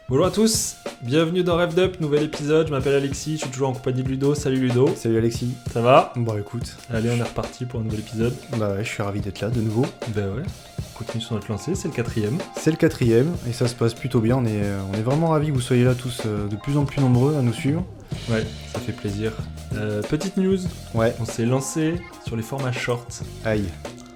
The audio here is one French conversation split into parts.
Bonjour à tous, bienvenue dans Rêve d'Up, nouvel épisode, je m'appelle Alexis, je suis toujours en compagnie de Ludo. Salut Ludo. Salut Alexis. Ça va? Bon écoute. Allez, on est reparti pour un nouvel épisode. Bah ouais, je suis ravi d'être là de nouveau. Ben ouais, on continue sur notre lancée, c'est le 4ème. C'est le 4ème et ça se passe plutôt bien, on est vraiment ravis que vous soyez là tous de plus en plus nombreux à nous suivre. Ouais, ça fait plaisir. Petite news, Ouais. on s'est lancé sur les formats short. Aïe.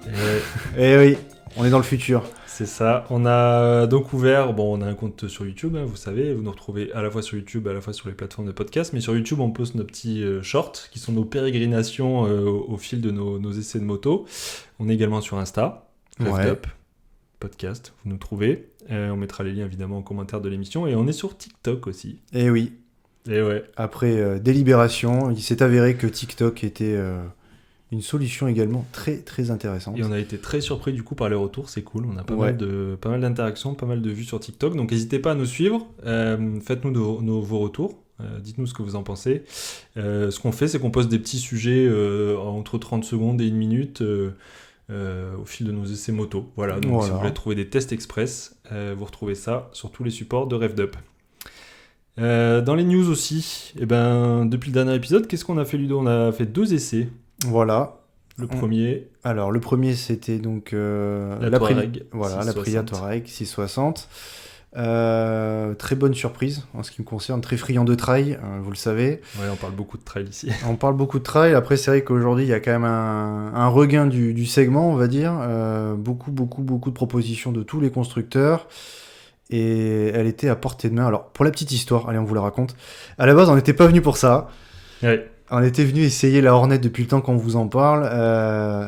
Et Eh oui, on est dans le futur. c'est ça, on a donc ouvert, on a un compte sur YouTube, hein, vous savez, vous nous retrouvez à la fois sur YouTube, à la fois sur les plateformes de podcast, mais sur YouTube on poste nos petits shorts, qui sont nos pérégrinations au fil de nos essais de moto. On est également sur Insta, Rêve Ouais. d'Up, podcast, vous nous trouvez, on mettra les liens évidemment en commentaire de l'émission, et on est sur TikTok aussi. Eh oui, Et ouais, après délibération, il s'est avéré que TikTok était une solution également très très intéressante. et on a été très surpris du coup par les retours, c'est cool, on a pas Ouais. mal d'interactions, pas mal de vues sur TikTok, donc n'hésitez pas à nous suivre, faites-nous vos retours, dites-nous ce que vous en pensez. Ce qu'on fait, c'est qu'on poste des petits sujets entre 30 secondes et 1 minute au fil de nos essais moto. Voilà, donc si Voilà. vous voulez trouver des tests express, vous retrouvez ça sur tous les supports de Rêve d'Up. Dans les news aussi, depuis le dernier épisode, qu'est-ce qu'on a fait Ludo? On a fait 2 essais. Voilà. Le premier, Alors le premier c'était donc La Touareg voilà, la 660. Aprilia Touareg 660. Très bonne surprise en ce qui me concerne, très friand de trail, vous le savez. ouais, on parle beaucoup de trail ici. On parle beaucoup de trail, après c'est vrai qu'aujourd'hui il y a quand même un regain du segment, on va dire. Beaucoup de propositions de tous les constructeurs. Et elle était à portée de main. Alors pour la petite histoire, allez on vous la raconte. À la base on n'était pas venu pour ça. Ouais. On était venu essayer la Hornet depuis le temps qu'on vous en parle.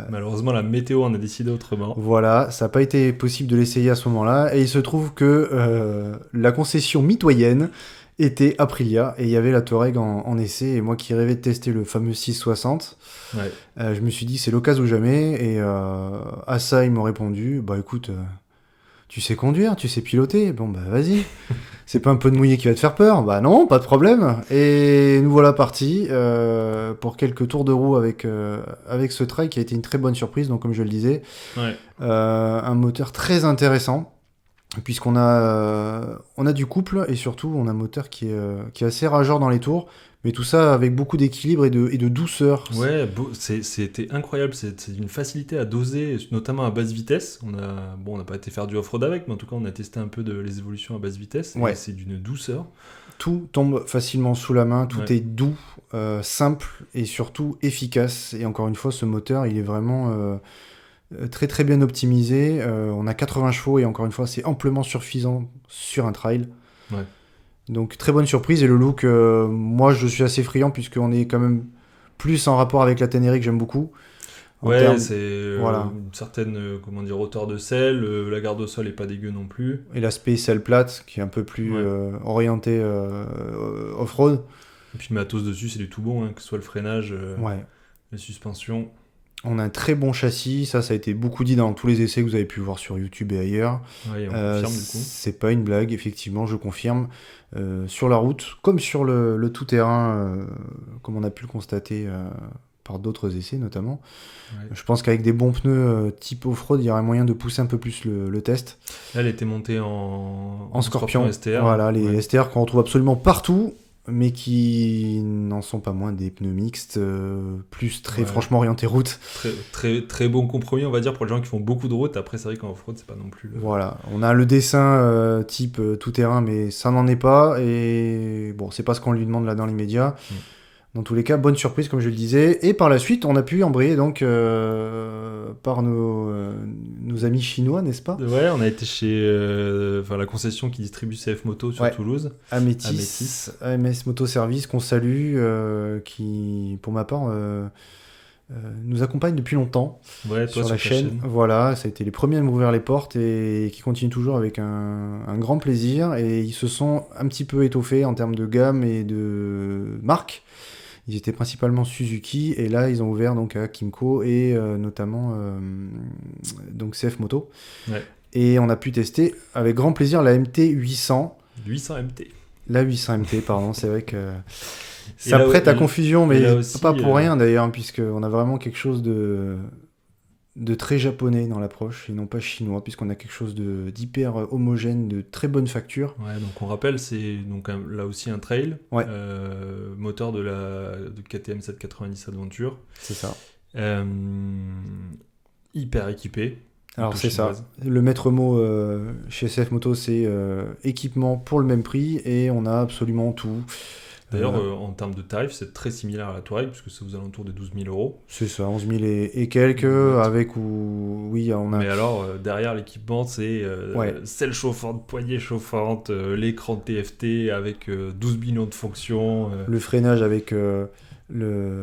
Malheureusement, la météo en a décidé autrement. Voilà, ça n'a pas été possible de l'essayer à ce moment-là. Et il se trouve que la concession mitoyenne était Aprilia. Et il y avait la Touareg en essai. Et moi qui rêvais de tester le fameux 660, Ouais. je me suis dit c'est l'occasion ou jamais. Et à ça, ils m'ont répondu bah écoute, tu sais conduire, tu sais piloter. Bon bah vas-y. C'est pas un peu de mouillé qui va te faire peur? Bah non, pas de problème. Et nous voilà partis pour quelques tours de roue avec ce trail qui a été une très bonne surprise. Donc comme je le disais, Ouais. un moteur très intéressant puisqu'on a du couple et surtout on a un moteur qui est assez rageur dans les tours, mais tout ça avec beaucoup d'équilibre et de douceur. Ouais, c'était incroyable, c'est une facilité à doser, notamment à basse vitesse. On n'a pas été faire du off-road avec, mais en tout cas on a testé un peu les évolutions à basse vitesse, Ouais. et c'est d'une douceur. Tout tombe facilement sous la main, tout Ouais. est doux, simple et surtout efficace. Et encore une fois, ce moteur, il est vraiment très très bien optimisé. On a 80 chevaux et encore une fois, c'est amplement suffisant sur un trail. Ouais. Donc très bonne surprise. Et le look, moi je suis assez friand puisqu'on est quand même plus en rapport avec la Ténéré que j'aime beaucoup. En Ouais, termes- c'est voilà. une certaine hauteur de selle, la garde au sol est pas dégueu non plus. Et l'aspect selle plate qui est un peu plus Ouais. orienté off-road. Et puis le matos dessus, c'est du tout bon, hein, que ce soit le freinage, Ouais. les suspensions. On a un très bon châssis, ça a été beaucoup dit dans tous les essais que vous avez pu voir sur YouTube et ailleurs. Ouais, et on confirme du coup. C'est pas une blague, effectivement, je confirme. Sur la route, comme sur le tout-terrain, comme on a pu le constater par d'autres essais notamment. Ouais. Je pense qu'avec des bons pneus type off-road, il y aurait moyen de pousser un peu plus le test. Là, elle était montée en Scorpion STR. Voilà, les Ouais. STR qu'on retrouve absolument partout, mais qui n'en sont pas moins des pneus mixtes, plus très Ouais. franchement orientés route. Très, très, très bon compromis, on va dire, pour les gens qui font beaucoup de route. Après, c'est vrai qu'en off-road, c'est pas non plus. Voilà, on a le dessin type tout-terrain, mais ça n'en est pas, et bon, c'est pas ce qu'on lui demande là dans l'immédiat. Dans tous les cas, bonne surprise, comme je le disais. Et par la suite, on a pu embrayer donc par nos amis chinois, n'est-ce pas? Ouais, on a été chez la concession qui distribue CF Moto sur Ouais. Toulouse. Amétis, AMS Moto Service, qu'on salue, qui, pour ma part, nous accompagne depuis longtemps Ouais, toi sur la ta chaîne. Voilà, ça a été les premiers à m'ouvrir les portes et qui continuent toujours avec un grand plaisir. Et ils se sont un petit peu étoffés en termes de gamme et de marque. Ils étaient principalement Suzuki et là ils ont ouvert donc à Kymco et notamment donc CF Moto. Ouais. Et on a pu tester avec grand plaisir la MT 800. 800 MT. La 800 MT, pardon, c'est vrai que Et ça là, prête à confusion, mais là aussi, pas pour rien d'ailleurs, puisqu'on a vraiment quelque chose de de très japonais dans l'approche et non pas chinois, puisqu'on a quelque chose d'hyper homogène, de très bonne facture. Ouais, donc on rappelle, c'est donc là aussi un trail, Ouais. moteur de KTM 790 Adventure, C'est ça. euh, hyper équipé. Alors moto c'est ça. chinoise. Le maître mot chez SF Moto, c'est équipement pour le même prix et on a absolument tout. D'ailleurs, en termes de tarifs, c'est très similaire à la Touareg, puisque c'est aux alentours des 12 000 euros. C'est ça, 11 000 et quelques, Ouais. avec ou... Oui, on a... Mais alors, derrière l'équipement, c'est Ouais. selle chauffante, poignée chauffante, l'écran TFT avec 12 millions de fonctions. Le freinage avec le,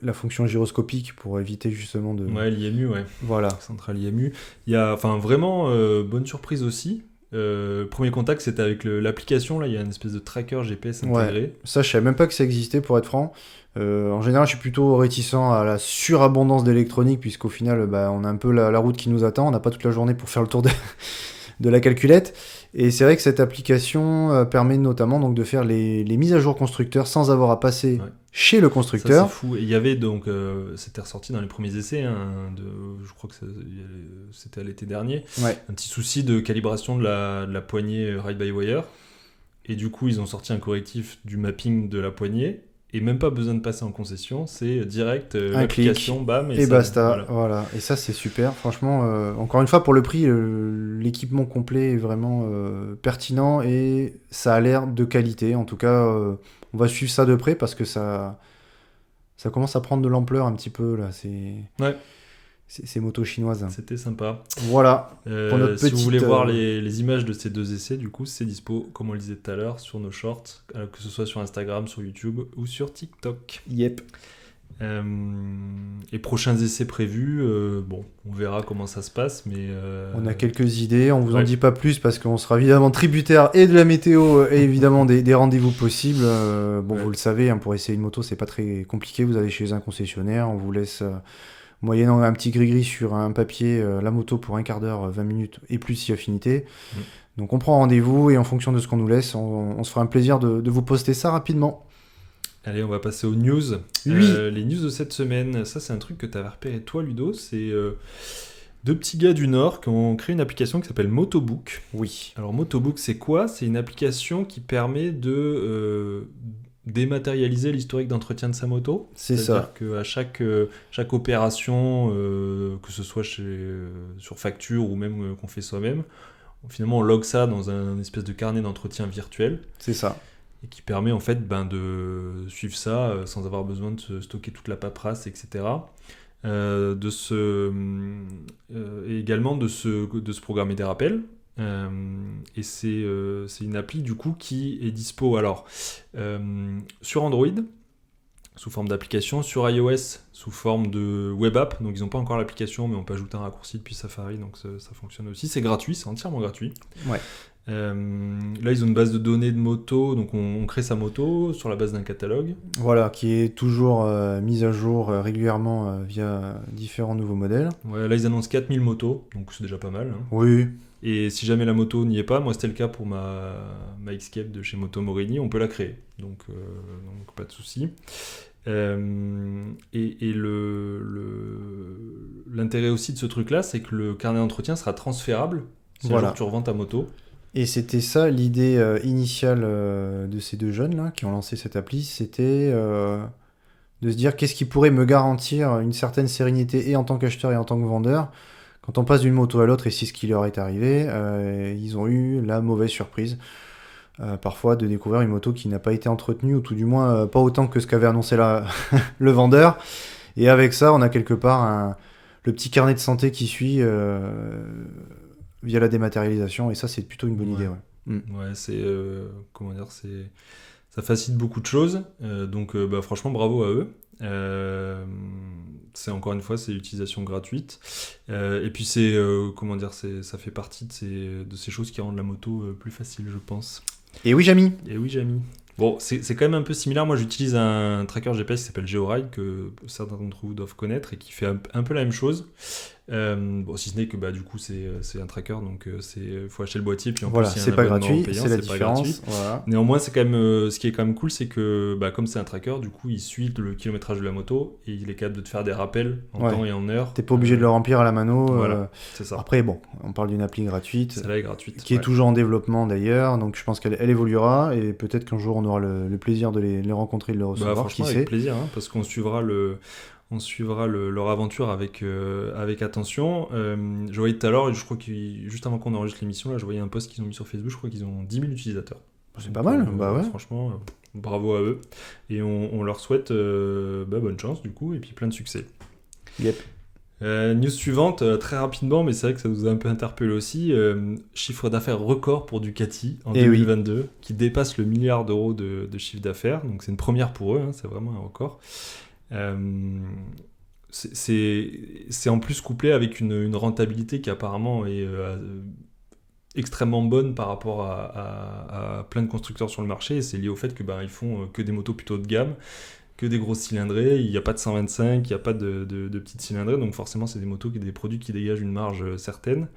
la fonction gyroscopique pour éviter justement de... Ouais, l'IMU, ouais. Voilà. Centrale IMU. Il y a enfin vraiment bonne surprise aussi. Premier contact, c'était avec l'application. Là, il y a une espèce de tracker GPS intégré. Ça, je savais même pas que ça existait, pour être franc. En général, je suis plutôt réticent à la surabondance d'électronique, puisqu'au final, bah, on a un peu la route qui nous attend. On n'a pas toute la journée pour faire le tour de la calculette. Et c'est vrai que cette application permet notamment donc, de faire les mises à jour constructeurs sans avoir à passer chez le Ça, constructeur. c'est fou. Et il y avait donc, c'était ressorti dans les premiers essais, je crois que c'était à l'été dernier, Ouais. un petit souci de calibration de la poignée ride-by-wire. Et du coup, ils ont sorti un correctif du mapping de la poignée. Et même pas besoin de passer en concession, c'est direct, l'application, bam, Et ça, basta, voilà. Et ça, c'est super. Franchement, encore une fois, pour le prix, l'équipement complet est vraiment pertinent et ça a l'air de qualité. En tout cas, on va suivre ça de près parce que ça commence à prendre de l'ampleur un petit peu, là. Ouais. Ces motos chinoises. C'était sympa. Voilà. Pour notre Si vous voulez petite, voir les images de ces deux essais, du coup, c'est dispo, comme on le disait tout à l'heure, sur nos shorts, que ce soit sur Instagram, sur YouTube ou sur TikTok. Yep. Et prochains essais prévus, bon, on verra comment ça se passe, mais... On a quelques idées, on vous en ouais. dit pas plus parce qu'on sera évidemment tributaire et de la météo et évidemment des rendez-vous possibles. Bon, Ouais. vous le savez, hein, pour essayer une moto, c'est pas très compliqué. Vous allez chez un concessionnaire, on vous laisse, moyennant un petit gris-gris sur un papier, la moto pour un quart d'heure, 20 minutes et plus si affinité. Donc on prend rendez-vous et en fonction de ce qu'on nous laisse, on se fera un plaisir de vous poster ça rapidement. Allez, on va passer aux news. Oui. Les news de cette semaine, ça c'est un truc que tu avais repéré toi, Ludo, c'est deux petits gars du Nord qui ont créé une application qui s'appelle Motobook. Oui. Alors Motobook, c'est quoi ? C'est une application qui permet de dématérialiser l'historique d'entretien de sa moto. C'est C'est-à-dire ça. qu'à chaque opération, que ce soit sur facture ou même qu'on fait soi-même, finalement on log ça dans un espèce de carnet d'entretien virtuel. C'est ça. Et qui permet en fait de suivre ça sans avoir besoin de se stocker toute la paperasse, etc. Et également de se programmer des rappels. Et c'est une appli du coup qui est dispo alors sur Android sous forme d'application, sur iOS sous forme de web app. Donc ils n'ont pas encore l'application, mais on peut ajouter un raccourci depuis Safari, donc ça fonctionne aussi. C'est gratuit, c'est entièrement gratuit. Ouais. Là, ils ont une base de données de moto, donc on crée sa moto sur la base d'un catalogue. Voilà, qui est toujours mise à jour régulièrement via différents nouveaux modèles. Ouais, là, ils annoncent 4000 motos, donc c'est déjà pas mal. Hein. Oui. Et si jamais la moto n'y est pas, moi c'était le cas pour ma Escape de chez Moto Morini, on peut la créer, donc pas de souci. Et l'intérêt aussi de ce truc-là, c'est que le carnet d'entretien sera transférable si un jour tu revends ta moto. Et c'était ça l'idée initiale de ces deux jeunes là qui ont lancé cette appli, c'était de se dire qu'est-ce qui pourrait me garantir une certaine sérénité et en tant qu'acheteur et en tant que vendeur quand on passe d'une moto à l'autre, et c'est ce qui leur est arrivé. Ils ont eu la mauvaise surprise parfois de découvrir une moto qui n'a pas été entretenue ou tout du moins pas autant que ce qu'avait annoncé le vendeur. Et avec ça, on a quelque part le petit carnet de santé qui suit via la dématérialisation, et ça c'est plutôt une bonne idée. Ouais, c'est ça facilite beaucoup de choses, donc franchement bravo à eux. C'est encore une fois, c'est l'utilisation gratuite, et puis ça fait partie de ces choses qui rendent la moto plus facile, je pense. Et oui, Jamy. Bon, c'est quand même un peu similaire. Moi, j'utilise un tracker GPS qui s'appelle GeoRide, que certains d'entre vous doivent connaître, et qui fait un peu la même chose. Bon, si ce n'est que du coup c'est un tracker, donc faut acheter le boîtier, puis en Voilà, plus il y a c'est un pas abonnement gratuit, payant, c'est la c'est pas gratuit. différence. Voilà. Néanmoins, c'est quand même ce qui est quand même cool, c'est que comme c'est un tracker, du coup il suit le kilométrage de la moto et il est capable de te faire des rappels en Ouais. temps et en heure. T'es pas obligé de le remplir à la mano. Voilà, c'est ça. Après, bon, on parle d'une appli gratuite. Celle-là est gratuite. Qui est toujours en développement d'ailleurs, donc je pense qu'elle évoluera et peut-être qu'un jour on aura le plaisir de les rencontrer, de les recevoir. Franchement, qui avec sait. plaisir, hein, parce qu'on suivra leur aventure avec attention. Je voyais tout à l'heure, je crois que juste avant qu'on enregistre l'émission, là, je voyais un post qu'ils ont mis sur Facebook, je crois qu'ils ont 10 000 utilisateurs. C'est pas mal, ouais. Franchement, bravo à eux. Et on leur souhaite bonne chance du coup, et puis plein de succès. Yep. News suivante, très rapidement, mais c'est vrai que ça nous a un peu interpellé aussi. Chiffre d'affaires record pour Ducati en 2022, qui dépasse le milliard d'euros de chiffre d'affaires. Donc c'est une première pour eux, hein, c'est vraiment un record. C'est en plus couplé avec une rentabilité qui apparemment est extrêmement bonne par rapport à plein de constructeurs sur le marché. Et c'est lié au fait que ils font que des motos plutôt de gamme, que des grosses cylindrées, il n'y a pas de 125, il n'y a pas de petites cylindrées, donc forcément c'est des produits qui dégagent une marge certaine,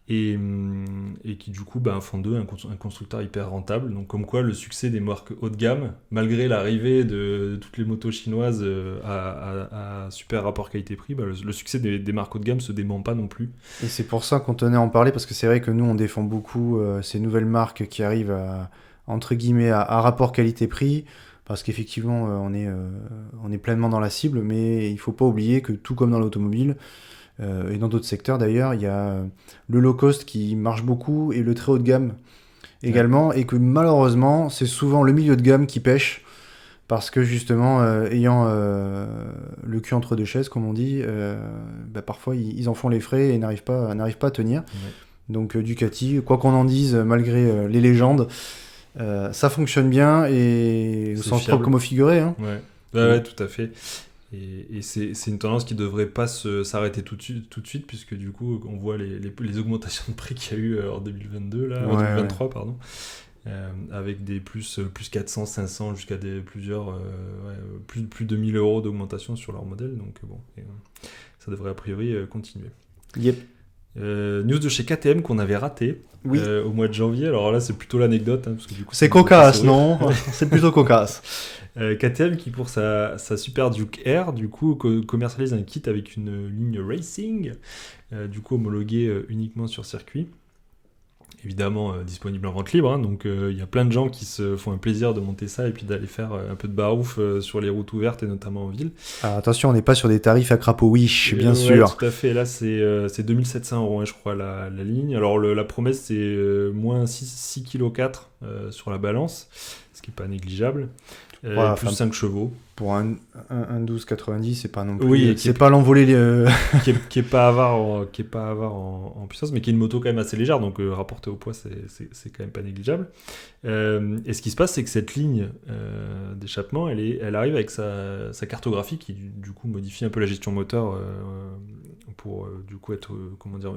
et qui du coup font d'eux un constructeur hyper rentable. Donc comme quoi le succès des marques haut de gamme, malgré l'arrivée de toutes les motos chinoises à super rapport qualité-prix, le succès des marques haut de gamme se dément pas non plus. Et c'est pour ça qu'on tenait à en parler, parce que c'est vrai que nous on défend beaucoup ces nouvelles marques qui arrivent entre guillemets à rapport qualité-prix, parce qu'effectivement on est pleinement dans la cible, mais il faut pas oublier que tout comme dans l'automobile, et dans d'autres secteurs d'ailleurs, il y a le low cost qui marche beaucoup et le très haut de gamme également, et que malheureusement c'est souvent le milieu de gamme qui pêche, parce que justement ayant le cul entre deux chaises comme on dit, parfois ils en font les frais et n'arrivent pas à tenir. Donc Ducati, quoi qu'on en dise, malgré les légendes, ça fonctionne bien et au sens propre comme au figuré, hein. Ouais, tout à fait. Et c'est une tendance qui devrait pas s'arrêter tout de suite, puisque du coup on voit les augmentations de prix qu'il y a eu en 2022 là, en 2023 pardon, avec des plus 400, 500 jusqu'à des plus de 1000 euros d'augmentation sur leur modèle, donc ça devrait a priori continuer. Yep. News de chez KTM qu'on avait raté au mois de janvier. Alors là c'est plutôt l'anecdote, hein, parce que du coup c'est cocasse, non? C'est plutôt cocasse. KTM qui pour sa Super Duke R du coup commercialise un kit avec une ligne racing, du coup homologué uniquement sur circuit, évidemment disponible en vente libre, hein, donc il y a plein de gens qui se font un plaisir de monter ça et puis d'aller faire un peu de barouf sur les routes ouvertes et notamment en ville. Alors attention, on n'est pas sur des tarifs à crapaud wish, bien sûr. Tout à fait, là c'est 2700 €, hein, je crois la ligne. Alors la promesse c'est moins 6,4 kg sur la balance, ce qui n'est pas négligeable. Plus 5 chevaux. Pour un 12,90, c'est pas non plus. Oui, c'est pas l'envolée. qui est pas avare en puissance, mais qui est une moto quand même assez légère, donc rapporté au poids, c'est quand même pas négligeable. Et ce qui se passe, c'est que cette ligne d'échappement, elle arrive avec sa cartographie qui du coup modifie un peu la gestion moteur pour du coup être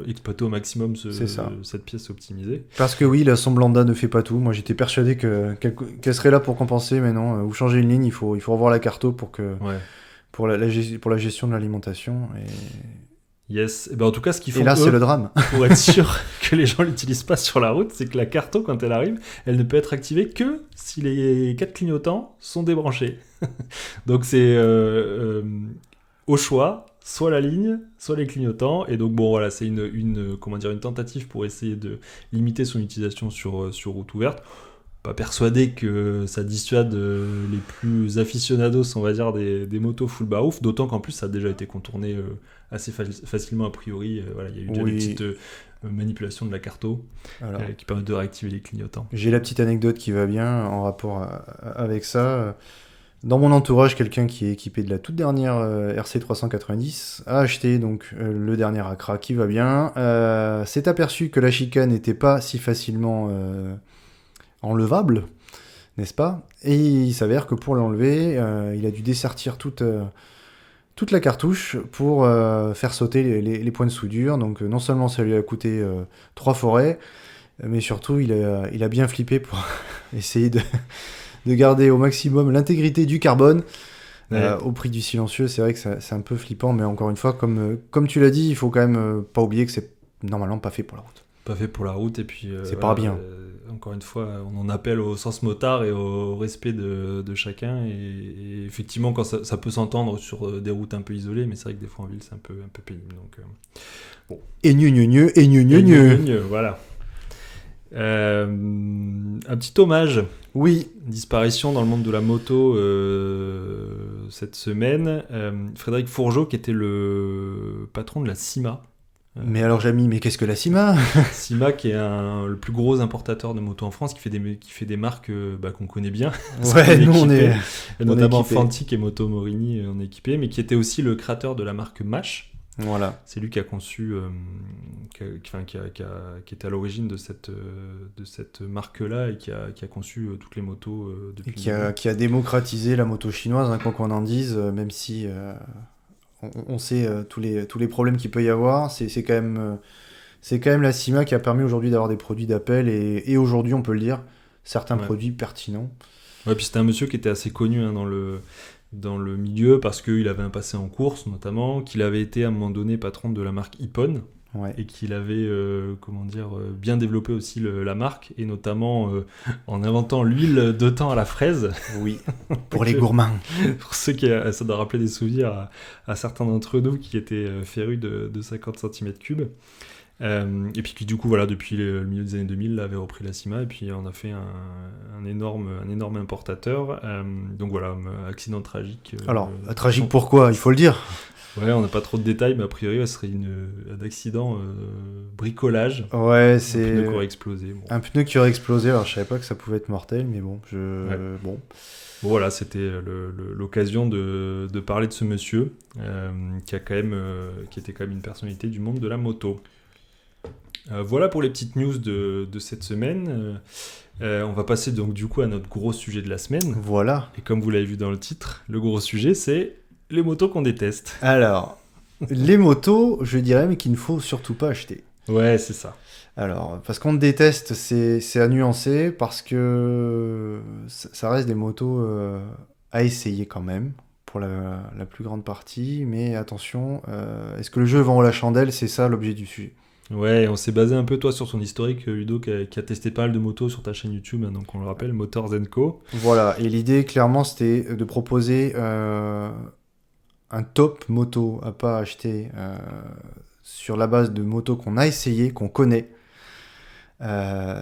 exploité au maximum cette pièce optimisée. Parce que oui, la Somblanda ne fait pas tout. Moi j'étais persuadé qu'elle serait là pour compenser, mais non, vous changez une ligne, il faut revoir la carto pour la gestion de l'alimentation. Yes. Et en tout cas, ce qu'ils font et là, c'est le drame. Pour être sûr que les gens l'utilisent pas sur la route, c'est que la carto, quand elle arrive, elle ne peut être activée que si les 4 clignotants sont débranchés. Donc c'est au choix, soit la ligne, soit les clignotants. Et donc voilà, c'est une tentative pour essayer de limiter son utilisation sur route ouverte. Pas persuadé que ça dissuade les plus aficionados, on va dire, des motos full barouf, d'autant qu'en plus ça a déjà été contourné assez facilement a priori. Il y a eu déjà des petites manipulations de la carto qui permettent de réactiver les clignotants. J'ai la petite anecdote qui va bien en rapport avec ça. Dans mon entourage, quelqu'un qui est équipé de la toute dernière RC 390 a acheté donc le dernier Accra qui va bien. S'est aperçu que la chicane n'était pas si facilement enlevable, n'est-ce pas? Et il s'avère que pour l'enlever, il a dû dessertir toute la cartouche pour faire sauter les points de soudure. Donc non seulement ça lui a coûté 3 forêts, mais surtout il a bien flippé pour essayer de garder au maximum l'intégrité du carbone. Ouais. Au prix du silencieux, c'est vrai que c'est un peu flippant, mais encore une fois, comme tu l'as dit, il faut quand même pas oublier que c'est normalement pas fait pour la route. Pas fait pour la route, et puis C'est voilà, pas bien. encore une fois, on en appelle au sens motard et au respect de chacun, et effectivement, quand ça peut s'entendre sur des routes un peu isolées, mais c'est vrai que des fois en ville, c'est un peu pénible. Donc, bon. Et gneu, et Voilà. Un petit hommage. Oui, Disparition dans le monde de la moto cette semaine. Frédéric Fourgeot, qui était le patron de la CIMA. mais alors Jamy, mais qu'est-ce que la CIMA? CIMA, qui est le plus gros importateur de motos en France, qui fait des marques qu'on connaît bien. Ouais, nous on est... Et notamment équipés. Fantic et Moto Morini, on est équipés, mais qui était aussi le créateur de la marque Mash. Voilà. C'est lui qui a conçu, qui était à l'origine de cette marque-là, et qui a conçu toutes les motos depuis Et le début. qui a démocratisé la moto chinoise, hein, quoi qu'on en dise, même si on sait tous les problèmes qu'il peut y avoir. C'est quand même la CIMA qui a permis aujourd'hui d'avoir des produits d'appel et aujourd'hui, on peut le dire, certains Ouais. produits pertinents. Ouais, puis c'était un monsieur qui était assez connu dans le milieu, parce qu'il avait un passé en course notamment, qu'il avait été à un moment donné patron de la marque Ippon, Ouais. et qu'il avait bien développé aussi la marque, et notamment en inventant l'huile de thym à la fraise. Oui, pour les gourmands. Pour ceux ça doit rappeler des souvenirs à certains d'entre nous qui étaient férus de 50 cm3. Et puis qui, du coup, voilà, depuis le milieu des années 2000, avait repris la CIMA, et puis on a fait un énorme importateur. Donc voilà, accident tragique. Alors, tragique pourquoi? Il faut le dire. Ouais, on n'a pas trop de détails, mais a priori, ça serait un accident bricolage. Ouais, Un c'est pneu qui aurait explosé. Bon. un pneu qui aurait explosé. Alors, je savais pas que ça pouvait être mortel, mais bon, bon. Bon, voilà, c'était l'occasion de parler de ce monsieur qui était quand même une personnalité du monde de la moto. Voilà pour les petites news de cette semaine. On va passer donc du coup à notre gros sujet de la semaine. Voilà. Et comme vous l'avez vu dans le titre, le gros sujet, c'est les motos qu'on déteste. Alors, les motos, je dirais, mais qu'il ne faut surtout pas acheter. Ouais, c'est ça. Alors, parce qu'on déteste, c'est à nuancer, parce que ça reste des motos à essayer quand même, pour la plus grande partie, mais attention, est-ce que le jeu vend la chandelle? C'est ça l'objet du sujet. Ouais, on s'est basé un peu, toi, sur ton historique, Ludo, qui a testé pas mal de motos sur ta chaîne YouTube, hein, donc on le rappelle, Motors & Co. Voilà, et l'idée, clairement, c'était de proposer un top moto à pas acheter sur la base de motos qu'on a essayé, qu'on connaît.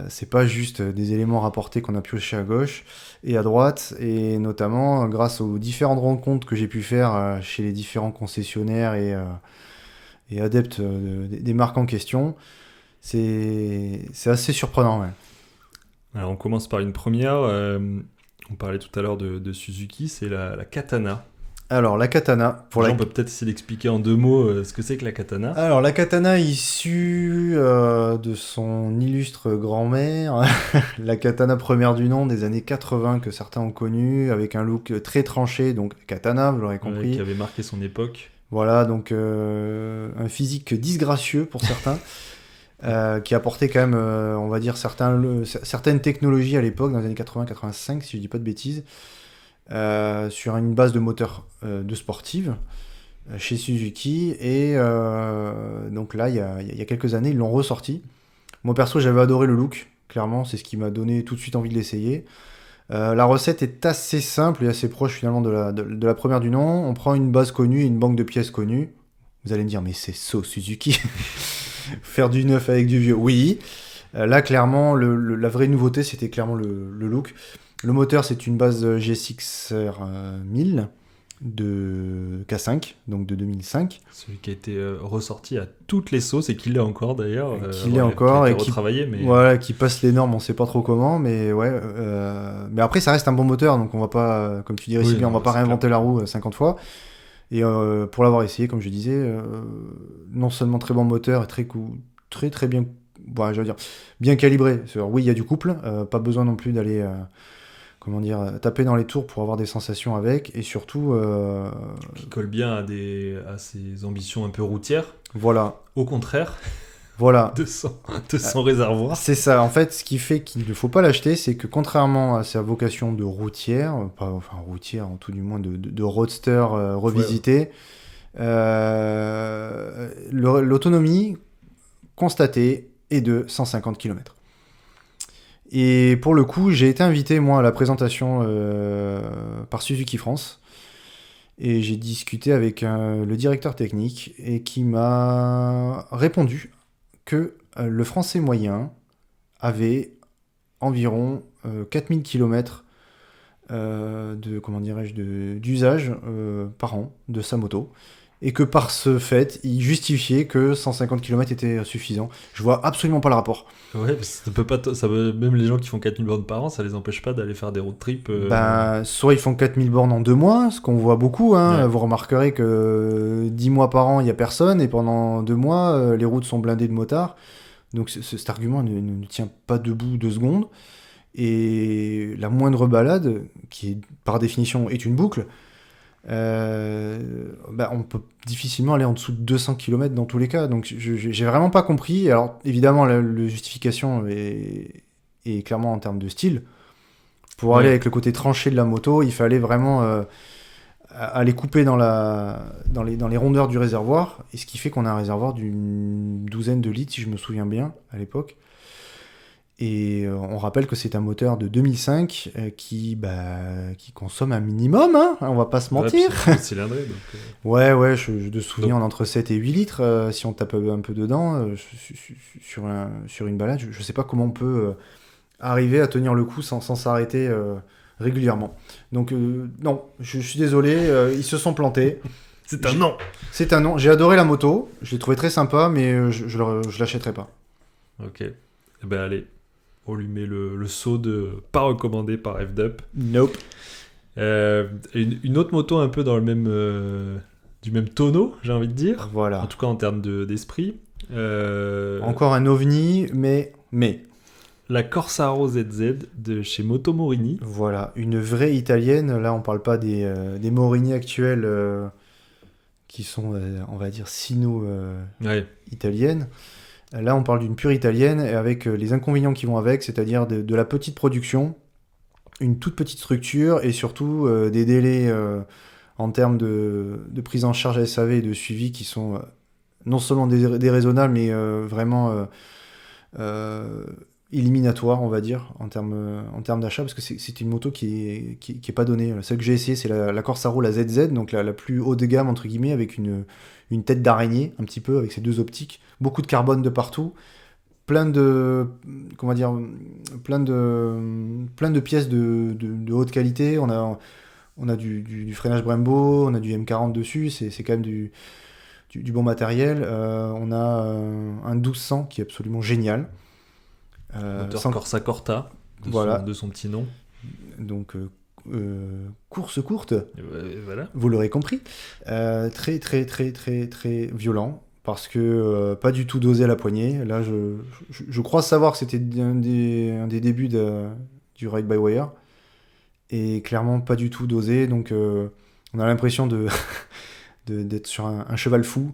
C'est pas juste des éléments rapportés qu'on a pioché à gauche et à droite, et notamment grâce aux différentes rencontres que j'ai pu faire chez les différents concessionnaires et adeptes des marques en question, c'est assez surprenant. Ouais. Alors on commence par une première. On parlait tout à l'heure de Suzuki, c'est la Katana. Alors la Katana, On peut peut-être essayer d'expliquer en 2 mots ce que c'est que la Katana. Alors la Katana issue de son illustre grand-mère, la Katana première du nom des années 80 que certains ont connu, avec un look très tranché, donc Katana, vous l'aurez compris. Qui avait marqué son époque. Voilà, donc un physique disgracieux pour certains, qui apportait quand même, on va dire, certaines technologies à l'époque, dans les années 80-85, si je dis pas de bêtises, sur une base de moteur de sportive chez Suzuki, et donc là, il y a quelques années, ils l'ont ressorti. Moi, perso, j'avais adoré le look, clairement, c'est ce qui m'a donné tout de suite envie de l'essayer. La recette est assez simple et assez proche finalement de la première du nom. On prend une base connue et une banque de pièces connues. Vous allez me dire, mais c'est So Suzuki. Faire du neuf avec du vieux, oui. Là, clairement, la vraie nouveauté, c'était clairement le look. Le moteur, c'est une base G6R 1000 de K5, donc de 2005. Celui qui a été ressorti à toutes les sauces, et qui l'est encore d'ailleurs. Qui l'est encore, qui a et été retravaillé, mais... Voilà, qui passe les normes, on sait pas trop comment, mais ouais. Mais après, ça reste un bon moteur, donc on va pas, comme tu dirais si bien, on va pas réinventer la roue 50 fois. Et pour l'avoir essayé, comme je disais, non seulement très bon moteur, et très bien, je veux dire, bien calibré. Oui, il y a du couple, pas besoin non plus d'aller, taper dans les tours pour avoir des sensations avec, et surtout... qui colle bien à ses ambitions un peu routières. Voilà. Au contraire. Voilà. 200 réservoirs. C'est ça, en fait, ce qui fait qu'il ne faut pas l'acheter, c'est que contrairement à sa vocation de routière, enfin routière, en tout du moins de roadster revisité, l'autonomie constatée est de 150 km. Et pour le coup, j'ai été invité, moi, à la présentation par Suzuki France, et j'ai discuté avec le directeur technique, et qui m'a répondu que le français moyen avait environ 4000 km d'usage par an de sa moto, et que par ce fait, il justifiait que 150 km était suffisant. Je vois absolument pas le rapport. Ouais, ça peut pas même les gens qui font 4000 bornes par an, ça les empêche pas d'aller faire des road trips. Soit ils font 4000 bornes en 2 mois, ce qu'on voit beaucoup. Hein. Ouais. Vous remarquerez que 10 mois par an, il n'y a personne, et pendant 2 mois, les routes sont blindées de motards. Donc cet argument ne tient pas debout 2 secondes. Et la moindre balade, qui par définition est une boucle, on peut difficilement aller en dessous de 200 km dans tous les cas. Donc j'ai vraiment pas compris. Alors évidemment, la justification est clairement en termes de style. Pour aller avec le côté tranché de la moto, il fallait vraiment aller couper dans les rondeurs du réservoir. Et ce qui fait qu'on a un réservoir d'une douzaine de litres, si je me souviens bien, à l'époque. Et on rappelle que c'est un moteur de 2005 qui consomme un minimum, hein, on va pas se mentir. Ouais, puis cylindré, donc, Ouais, je de souvenir entre 7 et 8 litres, si on tape un peu dedans, sur une balade, je sais pas comment on peut arriver à tenir le coup sans s'arrêter régulièrement. Donc non, je suis désolé, ils se sont plantés. C'est un non. C'est un non. J'ai adoré la moto, je l'ai trouvé très sympa, mais je l'achèterai pas. Ok. Eh ben allez, on lui met le saut de pas recommandé par FDUP. Nope. Une autre moto un peu dans le même du même tonneau, j'ai envie de dire. Voilà. En tout cas en termes d'esprit. Encore un ovni, mais. La Corsaro ZZ de chez Moto Morini. Voilà, une vraie italienne. Là, on parle pas des Morini actuelles qui sont, on va dire, sino-italiennes. Là, on parle d'une pure italienne et avec les inconvénients qui vont avec, c'est-à-dire de la petite production, une toute petite structure et surtout des délais en termes de prise en charge SAV et de suivi qui sont non seulement déraisonnables, mais vraiment éliminatoires, on va dire, en termes d'achat, parce que c'est une moto qui est pas donnée. Celle que j'ai essayée, c'est la Corsaro, la ZZ, donc la plus haut de gamme, entre guillemets, avec une tête d'araignée, un petit peu, avec ses 2 optiques, beaucoup de carbone de partout, plein de pièces de haute qualité. On a du freinage Brembo, on a du M40 dessus, c'est quand même du bon matériel. On a un 1200 qui est absolument génial. Moteur Corsa Corta, de son petit nom. Donc course courte, voilà. Vous l'aurez compris. Très très très très très violent, parce que pas du tout dosé à la poignée. Là, je crois savoir que c'était un des débuts du ride-by-wire, et clairement pas du tout dosé, donc on a l'impression d'être sur un cheval fou.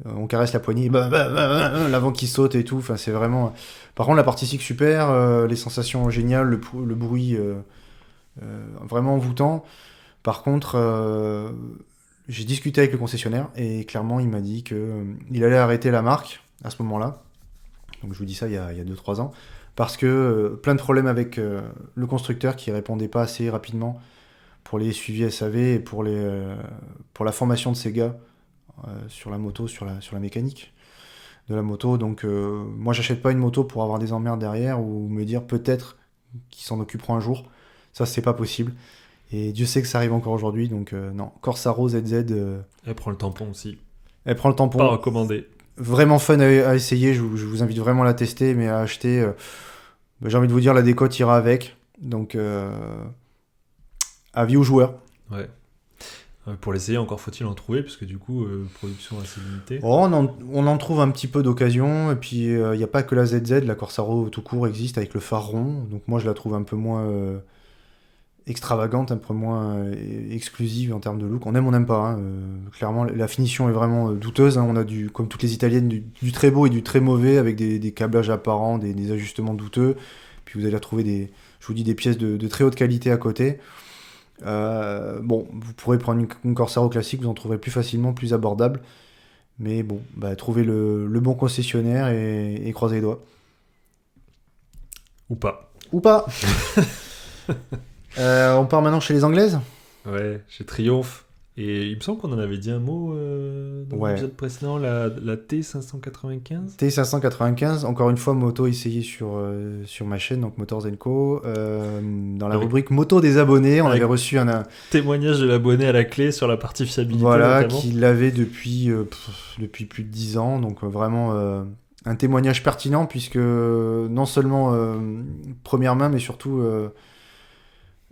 On caresse la poignée, l'avant qui saute et tout. Enfin, c'est vraiment. Par contre, la partie cycle super, les sensations géniales, le bruit vraiment envoûtant. Par contre, j'ai discuté avec le concessionnaire et clairement, il m'a dit qu'il allait arrêter la marque à ce moment-là. Donc, je vous dis ça il y a 2-3 ans. Parce que plein de problèmes avec le constructeur qui répondait pas assez rapidement pour les suivis SAV et pour la formation de ces gars sur la moto, sur la mécanique de la moto. Donc moi j'achète pas une moto pour avoir des emmerdes derrière ou me dire peut-être qu'ils s'en occuperont un jour. Ça, c'est pas possible, et Dieu sait que ça arrive encore aujourd'hui. Donc non, Corsaro ZZ, Elle prend le tampon aussi. elle prend le tampon. Pas recommandé. Vraiment fun à essayer, je vous invite vraiment à la tester, mais à acheter, j'ai envie de vous dire, la décote ira avec. Donc avis aux joueurs. Ouais. Pour l'essayer, encore faut-il en trouver, parce que du coup, production assez limitée. Oh, on en trouve un petit peu d'occasion, et puis il n'y a pas que la ZZ, la Corsaro tout court existe avec le phare rond, donc moi je la trouve un peu moins extravagante, un peu moins exclusive en termes de look. On aime, on n'aime pas. Hein. Clairement, la finition est vraiment douteuse. Hein. On a comme toutes les italiennes, du très beau et du très mauvais, avec des câblages apparents, des ajustements douteux. Puis vous allez retrouver je vous dis, des pièces de très haute qualité à côté. Bon, vous pourrez prendre une Corsaro classique, vous en trouverez plus facilement, plus abordable. Mais bon, trouvez le bon concessionnaire et croisez les doigts. Ou pas. Ou pas. On part maintenant chez les Anglaises. Ouais, chez Triumph. Et il me semble qu'on en avait dit un mot dans l'épisode précédent, la T595. T595, encore une fois, moto essayée sur ma chaîne, donc Motors & Co. Dans la rubrique moto des abonnés, on avait reçu un témoignage de l'abonné à la clé sur la partie fiabilité. Voilà, notamment. qui l'avait depuis plus de 10 ans, donc vraiment un témoignage pertinent, puisque non seulement première main, mais surtout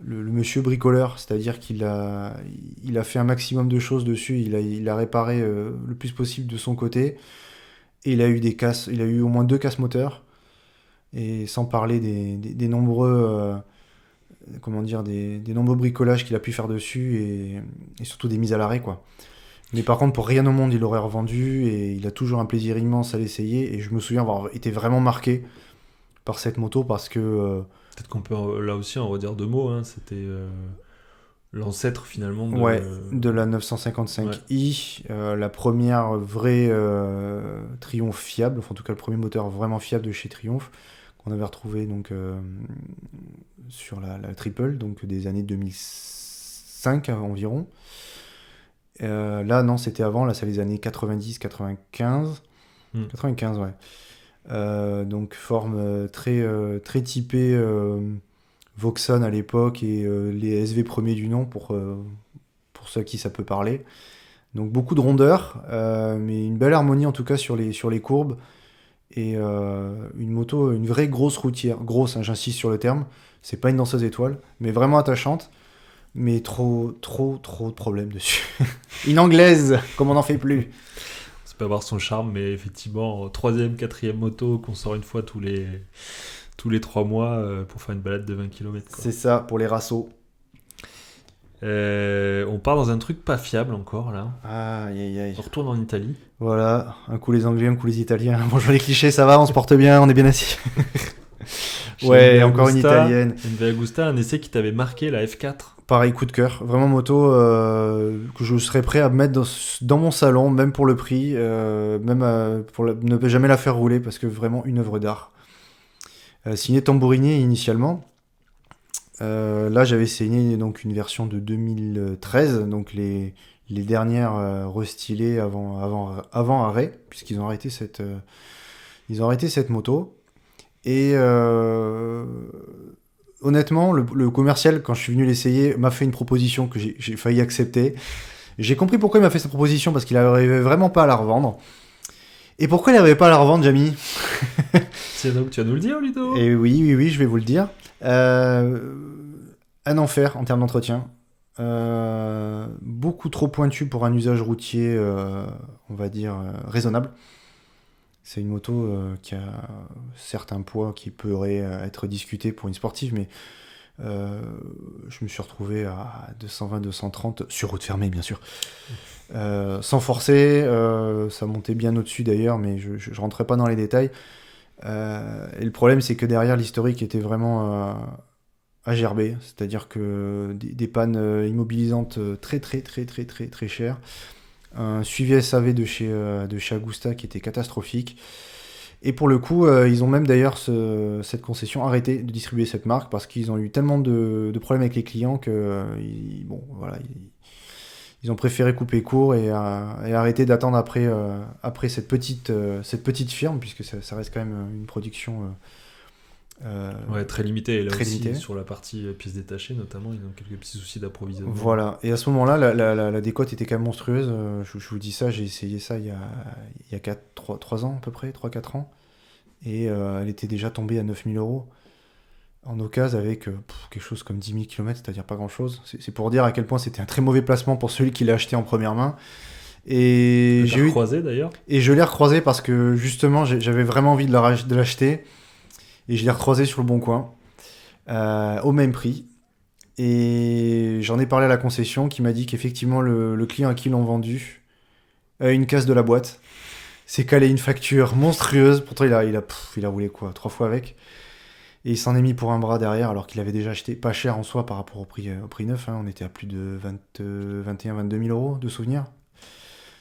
le monsieur bricoleur, c'est-à-dire qu'il a fait un maximum de choses dessus, il a réparé le plus possible de son côté, et il a eu au moins 2 casses moteurs, et sans parler des nombreux des nombreux bricolages qu'il a pu faire dessus, et surtout des mises à l'arrêt, quoi. Mais par contre, pour rien au monde, il l'aurait revendu, et il a toujours un plaisir immense à l'essayer, et je me souviens avoir été vraiment marqué par cette moto, parce que peut-être qu'on peut là aussi en redire 2 mots, hein. C'était l'ancêtre finalement de la 955i, la première vraie Triumph fiable, enfin en tout cas le premier moteur vraiment fiable de chez Triumph, qu'on avait retrouvé donc sur la Triple, donc des années 2005 environ. Là non, c'était avant, là c'est les années 90-95. 95, ouais. Donc forme très typée Vauxhall à l'époque, et les SV premiers du nom pour ceux à qui ça peut parler. Donc beaucoup de rondeur, mais une belle harmonie en tout cas sur les courbes, et une moto, une vraie grosse routière, grosse, hein, j'insiste sur le terme, c'est pas une danseuse étoile, mais vraiment attachante, mais trop de problèmes dessus. Une anglaise, comme on n'en fait plus. Ça peut avoir son charme, mais effectivement, 3e, 4e moto qu'on sort une fois tous les 3 mois pour faire une balade de 20 km. Quoi. C'est ça, pour les rassos. On part dans un truc pas fiable encore, là. Aïe. On retourne en Italie. Voilà, un coup les Anglais, un coup les Italiens. Bonjour les clichés, ça va, on se porte bien, on est bien assis. Ouais, encore une italienne. Une Veagusta, un essai qui t'avait marqué, la F4. Pareil, coup de cœur. Vraiment moto que je serais prêt à mettre dans mon salon, même pour le prix, même pour ne jamais la faire rouler, parce que vraiment une œuvre d'art. Signé Tamburini initialement. Là, j'avais signé donc une version de 2013, donc les dernières restylées avant arrêt, puisqu'ils ont arrêté cette moto. Et honnêtement, le commercial, quand je suis venu l'essayer, m'a fait une proposition que j'ai failli accepter. J'ai compris pourquoi il m'a fait cette proposition, parce qu'il n'arrivait vraiment pas à la revendre. Et pourquoi il n'arrivait pas à la revendre, Jamy? C'est donc, tu vas nous le dire, Ludo? Et oui, je vais vous le dire. Un enfer en termes d'entretien. Beaucoup trop pointu pour un usage routier, on va dire, raisonnable. C'est une moto qui a certes un poids qui pourrait être discuté pour une sportive, mais je me suis retrouvé à 220-230, sur route fermée bien sûr, sans forcer, ça montait bien au-dessus d'ailleurs, mais je rentrais pas dans les détails. Et le problème, c'est que derrière, l'historique était vraiment à gerber, c'est-à-dire que des pannes immobilisantes très chères, un suivi SAV de chez Agusta qui était catastrophique, et pour le coup ils ont même d'ailleurs cette concession arrêté de distribuer cette marque, parce qu'ils ont eu tellement de problèmes avec les clients que ils ont préféré couper court et arrêter d'attendre après cette petite firme, puisque ça reste quand même une production très limitée. Et là très aussi, limitée. Sur la partie pièces détachées notamment, ils ont quelques petits soucis d'approvisionnement. Voilà, et à ce moment-là, la décote était quand même monstrueuse. Je vous dis ça, j'ai essayé ça il y a 3 ans à peu près, 3-4 ans, et elle était déjà tombée à 9 000 € en occasion, avec quelque chose comme 10 000 km, c'est-à-dire pas grand-chose. C'est pour dire à quel point c'était un très mauvais placement pour celui qui l'a acheté en première main. Et j'ai recroisé d'ailleurs. Et je l'ai recroisé parce que justement j'avais vraiment envie de l'acheter, et je l'ai recroisé sur le bon coin au même prix. Et j'en ai parlé à la concession qui m'a dit qu'effectivement, le client à qui l'ont vendu a une casse de la boîte. C'est calé une facture monstrueuse. Pourtant, il a roulé quoi, 3 fois avec. Et il s'en est mis pour un bras derrière, alors qu'il avait déjà acheté pas cher en soi par rapport au prix neuf. Hein. On était à plus de 21 22 000 euros de souvenirs.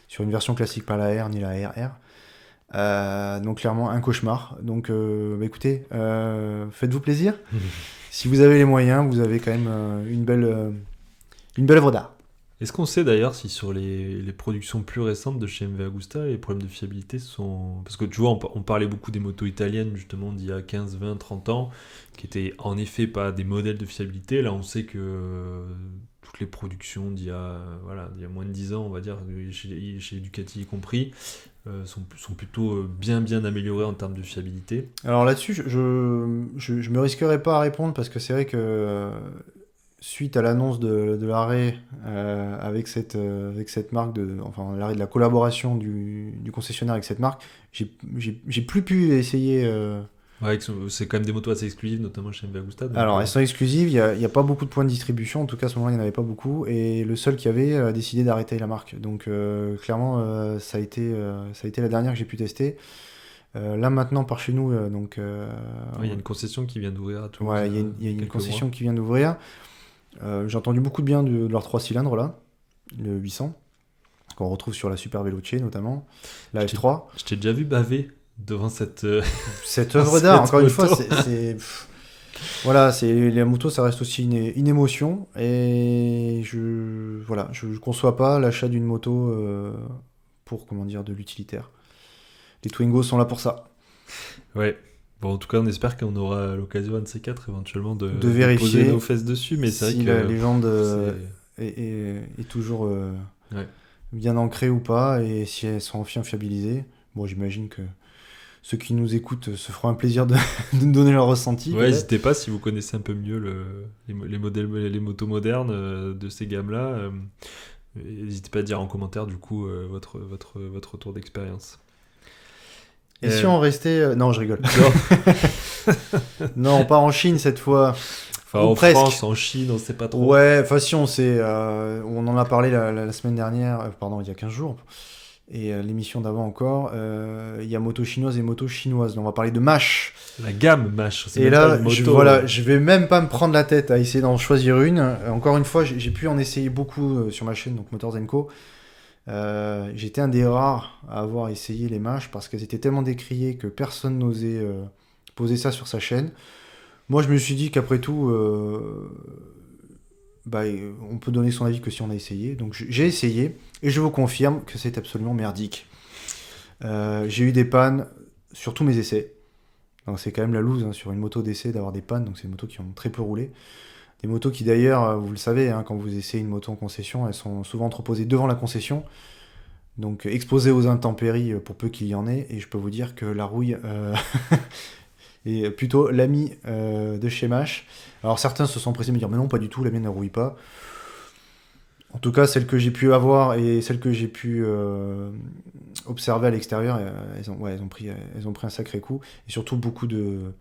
Sur une version classique, pas la R ni la RR. Donc clairement, un cauchemar. Donc écoutez, faites-vous plaisir. Si vous avez les moyens, vous avez quand même une belle œuvre d'art. Est-ce qu'on sait d'ailleurs si sur les productions plus récentes de chez MV Agusta, les problèmes de fiabilité sont... Parce que tu vois, on parlait beaucoup des motos italiennes justement d'il y a 15, 20, 30 ans, qui étaient en effet pas des modèles de fiabilité. Là, on sait que toutes les productions d'il y a moins de 10 ans, on va dire, chez Ducati y compris, sont plutôt bien améliorées en termes de fiabilité. Alors là-dessus, je me risquerai pas à répondre parce que c'est vrai que suite à l'annonce de l'arrêt avec cette marque, enfin l'arrêt de la collaboration du concessionnaire avec cette marque, j'ai plus pu essayer. Ouais, c'est quand même des motos assez exclusives, notamment chez MV Agusta. Alors elles sont exclusives, il y a pas beaucoup de points de distribution, en tout cas à ce moment-là il n'y en avait pas beaucoup, et le seul qui avait a décidé d'arrêter la marque. Donc clairement ça a été la dernière que j'ai pu tester. Là maintenant par chez nous, il y a une concession qui vient d'ouvrir à Toulouse. Ouais, il y a une concession qui vient d'ouvrir. J'ai entendu beaucoup de bien de leur 3 cylindres là, le 800, qu'on retrouve sur la Super Veloce notamment, la F3. Je t'ai déjà vu baver devant cette œuvre d'art, encore une fois, voilà, la moto, ça reste aussi une émotion, et je conçois pas l'achat d'une moto pour, de l'utilitaire. Les Twingo sont là pour ça. Ouais. Bon, en tout cas, on espère qu'on aura l'occasion, un de ces quatre, éventuellement, de vérifier poser nos fesses dessus. Mais c'est si vrai que la légende est toujours bien ancrée ou pas, et si elles sont enfin fiabilisées. Bon, j'imagine que ceux qui nous écoutent se feront un plaisir de nous donner leur ressenti. Ouais, n'hésitez pas si vous connaissez un peu mieux les motos modernes de ces gammes-là. N'hésitez pas à dire en commentaire, du coup, votre retour d'expérience. Et si on restait... Non, je rigole. Non, on part en Chine cette fois. Enfin, en presque. France, en Chine, on sait pas trop. Ouais, enfin si, on sait. On en a parlé la semaine dernière, il y a 15 jours. Et l'émission d'avant encore, il y a moto chinoise et moto chinoise. Donc on va parler de MASH. La gamme MASH. Et là, je vais même pas me prendre la tête à essayer d'en choisir une. Encore une fois, j'ai pu en essayer beaucoup sur ma chaîne, donc Motors & Co. J'étais un des rares à avoir essayé les MASH parce qu'elles étaient tellement décriées que personne n'osait poser ça sur sa chaîne. Moi, je me suis dit qu'après tout, on peut donner son avis que si on a essayé. Donc j'ai essayé et je vous confirme que c'est absolument merdique. J'ai eu des pannes sur tous mes essais. Donc c'est quand même la loose sur une moto d'essai d'avoir des pannes. Donc c'est des motos qui ont très peu roulé. Des motos qui d'ailleurs, vous le savez, quand vous essayez une moto en concession, elles sont souvent entreposées devant la concession, donc exposées aux intempéries pour peu qu'il y en ait, et je peux vous dire que la rouille est plutôt l'ami de chez MASH. Alors certains se sont pressés de me dire, mais non, pas du tout, la mienne ne rouille pas. En tout cas, celles que j'ai pu avoir et celles que j'ai pu observer à l'extérieur, elles ont pris un sacré coup, et surtout beaucoup de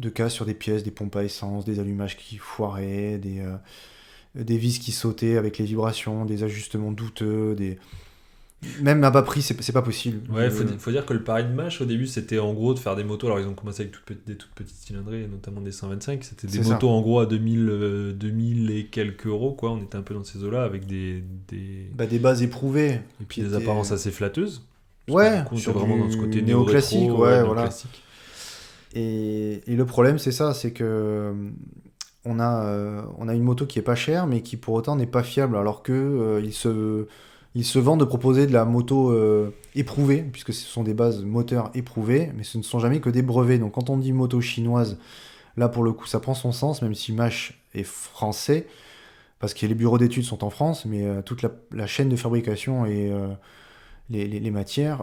cas sur des pièces, des pompes à essence, des allumages qui foiraient, des vis qui sautaient avec les vibrations, des ajustements douteux, même à bas prix, c'est pas possible. Ouais, faut dire que le pari de MASH au début, c'était en gros de faire des motos. Alors ils ont commencé avec des toutes petites cylindrées, notamment des 125. C'était des motos en gros à 2000 et quelques euros, quoi. On était un peu dans ces eaux-là avec des bases éprouvées. Et puis des apparences assez flatteuses. Ouais, sur vraiment dans ce côté néoclassique, voilà. Néoclassique. Et le problème, c'est ça, c'est que on a une moto qui est pas chère, mais qui pour autant n'est pas fiable, alors que il se vend de proposer de la moto éprouvée, puisque ce sont des bases moteurs éprouvées, mais ce ne sont jamais que des brevets. Donc quand on dit moto chinoise, là pour le coup, ça prend son sens, même si MASH est français, parce que les bureaux d'études sont en France, mais toute la chaîne de fabrication et les matières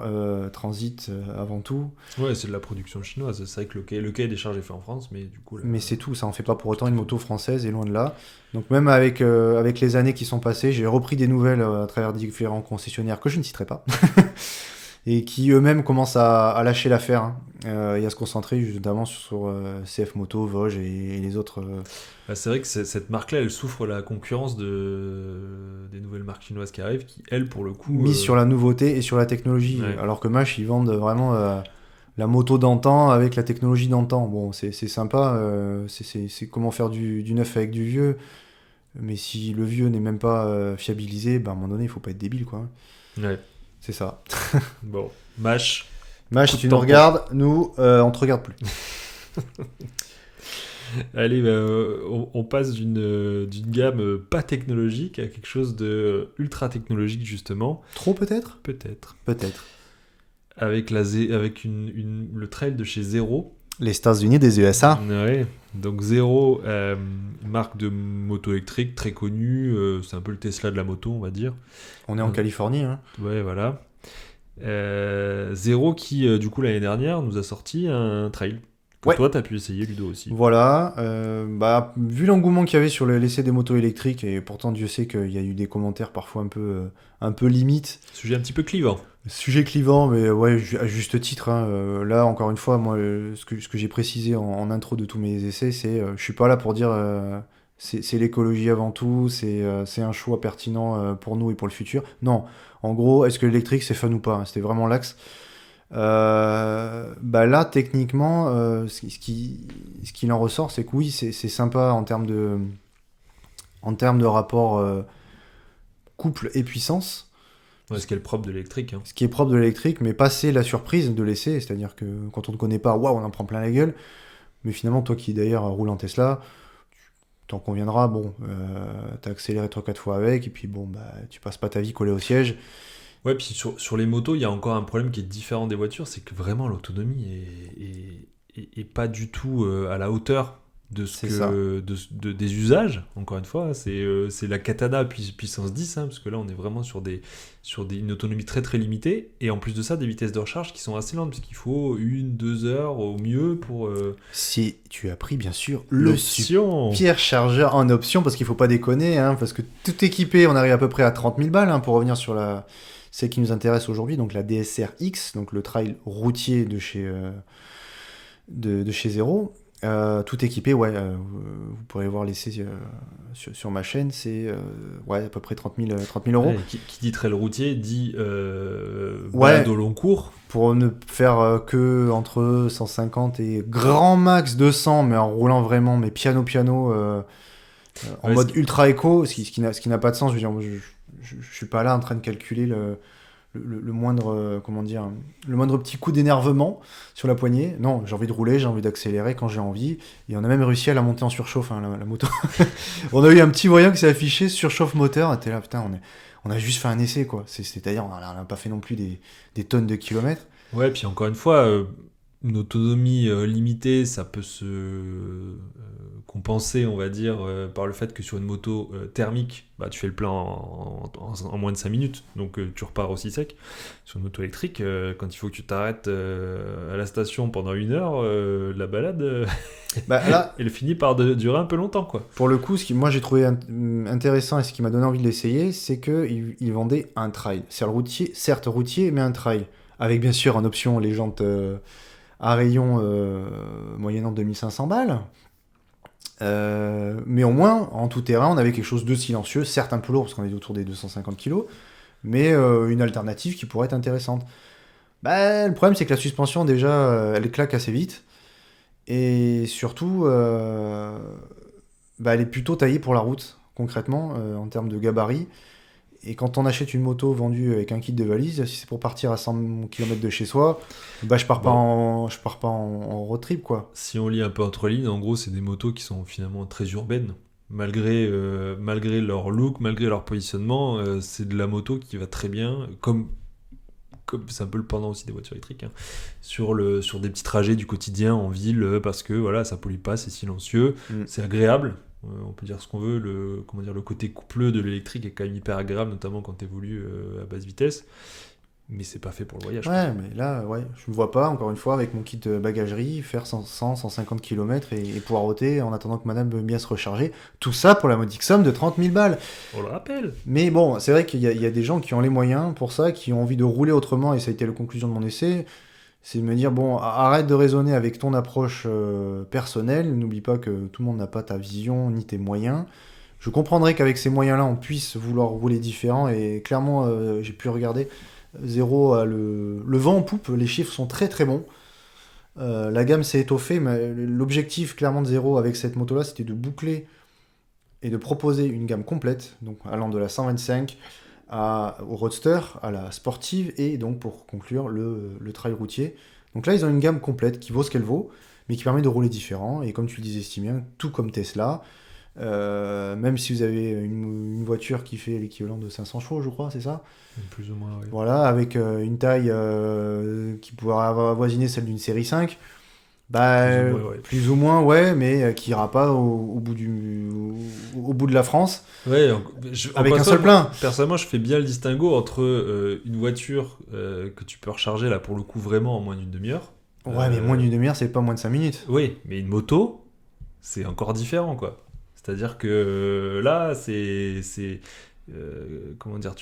transitent avant tout. Ouais, c'est de la production chinoise. C'est vrai que le cahier des charges est fait en France, mais du coup... Mais c'est tout, ça en fait pas pour autant une moto française, et loin de là. Donc même avec les années qui sont passées, j'ai repris des nouvelles à travers différents concessionnaires que je ne citerai pas, et qui eux-mêmes commencent à lâcher l'affaire. et à se concentrer notamment sur CF Moto, Vosges et les autres. Bah, c'est vrai que cette marque-là, elle souffre la concurrence des nouvelles marques chinoises qui arrivent, qui, elles, pour le coup... Mis sur la nouveauté et sur la technologie. Ouais. Alors que Mash, ils vendent vraiment la moto d'antan avec la technologie d'antan. Bon, c'est sympa, c'est comment faire du neuf avec du vieux. Mais si le vieux n'est même pas fiabilisé, bah, à un moment donné, il faut pas être débile, quoi. Ouais. C'est ça. Bon. Mash. Mash, Coup si de tu nous tampon. regardes, nous, on te regarde plus. Allez, bah, on passe d'une gamme pas technologique à quelque chose de ultra technologique, justement. Trop peut-être. Peut-être. Peut-être. Avec le trail de chez Zero. Les États-Unis des USA. Ouais. Donc Zero, marque de moto électrique très connue. C'est un peu le Tesla de la moto, on va dire. On est en Californie, hein. Ouais, voilà. Zero qui, du coup, l'année dernière, nous a sorti un trail. Que Ouais. toi, t'as pu essayer, Ludo, aussi. Voilà, bah, vu l'engouement qu'il y avait sur l'essai des motos électriques, et pourtant Dieu sait qu'il y a eu des commentaires parfois un peu limites, Sujet un petit peu clivant. sujet clivant, mais ouais, à juste titre, hein, là, encore une fois, moi, ce que j'ai précisé en intro de tous mes essais, c'est je suis pas là pour dire c'est l'écologie avant tout, c'est un choix pertinent pour nous et pour le futur. Non, en gros, est-ce que l'électrique c'est fun ou pas? C'était vraiment l'axe. Bah là, techniquement, ce qu'il en ressort, c'est que oui, c'est sympa en termes de rapport couple et puissance, Ouais, ce qui est le propre de l'électrique. Hein. ce qui est propre de l'électrique, mais passer la surprise de l'essai, c'est-à-dire que quand on ne connaît pas, waouh, on en prend plein la gueule. Mais finalement, toi qui d'ailleurs roule en Tesla, t'en conviendras, bon, t'as accéléré 3-4 fois avec, et puis bon, bah, tu passes pas ta vie collé au siège. Ouais, puis sur les motos, il y a encore un problème qui est différent des voitures, c'est que vraiment l'autonomie est pas du tout à la hauteur de C'est ça. des usages. Encore une fois, c'est la Katana puissance 10, hein, parce que là on est vraiment une autonomie très très limitée, et en plus de ça, des vitesses de recharge qui sont assez lentes, puisqu'il faut 1-2 heures au mieux pour Si tu as pris, bien sûr, le l'option. super chargeur en option, parce qu'il faut pas déconner, hein, parce que tout équipé, on arrive à peu près à 30 000 balles, hein, pour revenir sur celle qui nous intéresse aujourd'hui, donc la DSR X, donc le trail routier de chez Zero. Tout équipé, ouais, vous pourrez voir l'essai sur ma chaîne, c'est ouais, à peu près 30 000 euros. Ouais, qui dit trail routier dit Ouais. balade au long cours. Pour ne faire que entre 150 et grand max 200, mais en roulant vraiment, mais piano, en Ouais, mode ultra éco, ce qui n'a pas de sens. Je veux dire, moi, je suis pas là en train de calculer le moindre, comment dire, le moindre petit coup d'énervement sur la poignée. Non, j'ai envie de rouler, j'ai envie d'accélérer quand j'ai envie. Et on a même réussi à la monter en surchauffe, hein, la moto. On a eu un petit voyant qui s'est affiché, surchauffe moteur. Et t'es là, putain, on a juste fait un essai, quoi. C'est-à-dire, on n'a pas fait non plus des tonnes de kilomètres. Ouais, puis encore une fois, une autonomie limitée, ça peut se compenser, on va dire, par le fait que sur une moto thermique, bah, tu fais le plein en moins de 5 minutes, donc tu repars aussi sec. Sur une moto électrique, quand il faut que tu t'arrêtes à la station pendant 1 heure, la balade, Bah, là, elle finit par durer un peu longtemps, quoi. pour le coup, ce qui moi j'ai trouvé intéressant et ce qui m'a donné envie de l'essayer, c'est qu'ils vendaient un trail. C'est le routier, certes routier, mais un trail. Avec bien sûr en option les jantes à rayon moyennant 2500 balles. Mais au moins, en tout terrain, on avait quelque chose de silencieux, certes un peu lourd parce qu'on est autour des 250 kg, mais une alternative qui pourrait être intéressante. Bah, le problème, c'est que la suspension, déjà, elle claque assez vite. Et surtout, bah, elle est plutôt taillée pour la route, concrètement, en termes de gabarit. Et quand on achète une moto vendue avec un kit de valise, si c'est pour partir à 100 km de chez soi, bah, je pars pas en road trip, quoi. Si on lit un peu entre lignes, en gros, c'est des motos qui sont finalement très urbaines. Malgré leur look, malgré leur positionnement, c'est de la moto qui va très bien, comme c'est un peu le pendant aussi des voitures électriques, hein, sur des petits trajets du quotidien en ville, parce que voilà, ça pollue pas, c'est silencieux, c'est agréable. On peut dire ce qu'on veut, le côté coupleux de l'électrique est quand même hyper agréable, notamment quand tu évolues à basse vitesse. Mais c'est pas fait pour le voyage. Ouais, mais là, ouais, je me vois pas, encore une fois, avec mon kit de bagagerie, faire 150 km et poireauter en attendant que madame veuille bien se recharger. Tout ça pour la modique somme de 30 000 balles. On le rappelle. Mais bon, c'est vrai qu'il y a des gens qui ont les moyens pour ça, qui ont envie de rouler autrement, et ça a été la conclusion de mon essai. C'est de me dire, bon, arrête de raisonner avec ton approche personnelle, n'oublie pas que tout le monde n'a pas ta vision ni tes moyens. Je comprendrais qu'avec ces moyens-là, on puisse vouloir rouler différent, et clairement, j'ai pu regarder, Zero a le vent en poupe, les chiffres sont très très bons. La gamme s'est étoffée, mais l'objectif clairement de Zero avec cette moto-là, c'était de boucler et de proposer une gamme complète, donc allant de la 125 au Roadster, à la sportive, et donc pour conclure le trail routier. Donc là, ils ont une gamme complète qui vaut ce qu'elle vaut, mais qui permet de rouler différent, et comme tu le disais si bien, tout comme Tesla, même si vous avez une voiture qui fait l'équivalent de 500 chevaux, je crois, c'est ça ? Plus ou moins, oui. Voilà, avec une taille qui pourrait avoisiner celle d'une série 5. Bah, plus ou moins, ouais, mais qui ira pas au bout de la France. Ouais, avec un seul plein. Personnellement, je fais bien le distinguo entre une voiture que tu peux recharger là pour le coup vraiment en moins d'une demi-heure. Ouais, mais moins d'une demi-heure, c'est pas moins de 5 minutes. Oui, mais une moto, c'est encore différent, quoi. C'est-à-dire que là, comment dire,